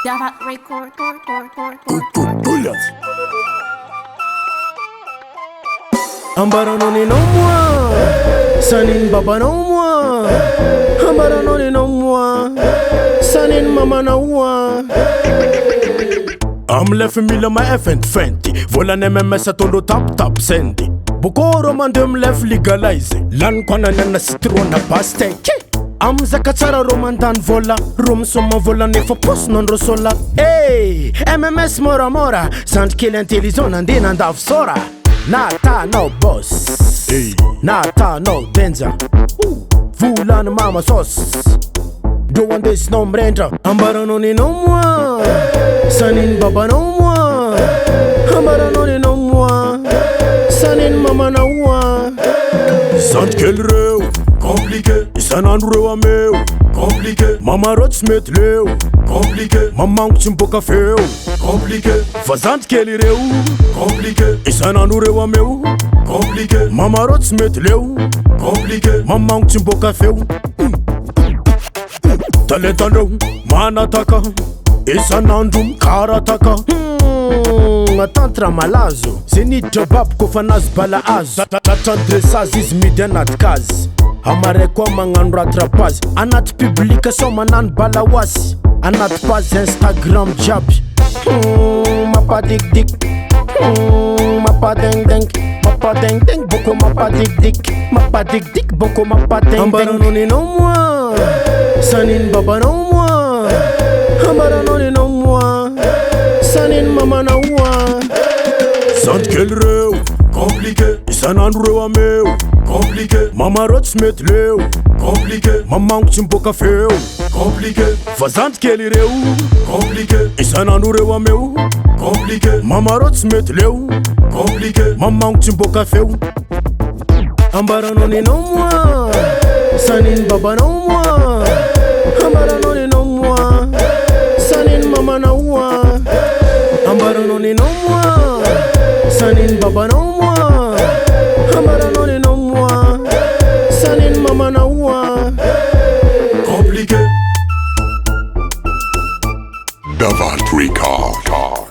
Davat record. Ambaranoni non moi, sanin baba non moi. Ambaranoni non moi, sanin mama non moi. I'm left mila my effing fenty. Vola MMS atondo tap sendi. Bukoro mandem left legalize. Lan kwana nana citrona paste. Am zakatsara romandan vola. Rom soma vola nefa pos non rosola. Hey, MMS mora. Sant kill intelligent andin andav sora. Nata no boss, hey. Nata no danger. Vulan mama sauce. Doing this no mrenda. Ambaranoni no moi, sanin baba no moi. Ambaranoni no moi, sanin mama no moi. Sant kill reu, compliqué. Isan andreu a meu, compliqué. Mama rot smet leu, compliqué. Mama mboka feu, compliqué. Fazant kill reu, compliqué. Isan andreu a meu, compliqué. Mama rot smet leu, compliqué. Mama mboka feu. Taletando, manataka. Isan andum karataka. Matantra malazo. Zenit jabab kofanaz bala az. Tatandresaz izmidenat kaz. Amarekwa mangan rattrapaz. Anat publika somanan balawas. Anat paz Instagram jab. Mapa dik. Mapa deng. Mapa deng. Boko mapa dik. Mapa dik. Boko mapa deng. Ambaranoni no moi, sanin baba no moi. Ambaranoni no moi, sanin mama no moi. Sant kill reu, compliqué. Isan andreu a meu, compliqué. Mama rot smet leu, compliqué. Mama mboka feu, compliqué. Fazant kill reu, compliqué. Isan andreu a meu, compliqué. Mama rot smet leu, compliqué. Mama mboka feu. Ambaranoni no moi, sanin baba no moi. Ambaranoni no moi, sanin mama no moi. Ambaranoni no moi, sanin baba no moi. Ambaranoni no moi, sanin mama no moi. Compliqué. Davat record.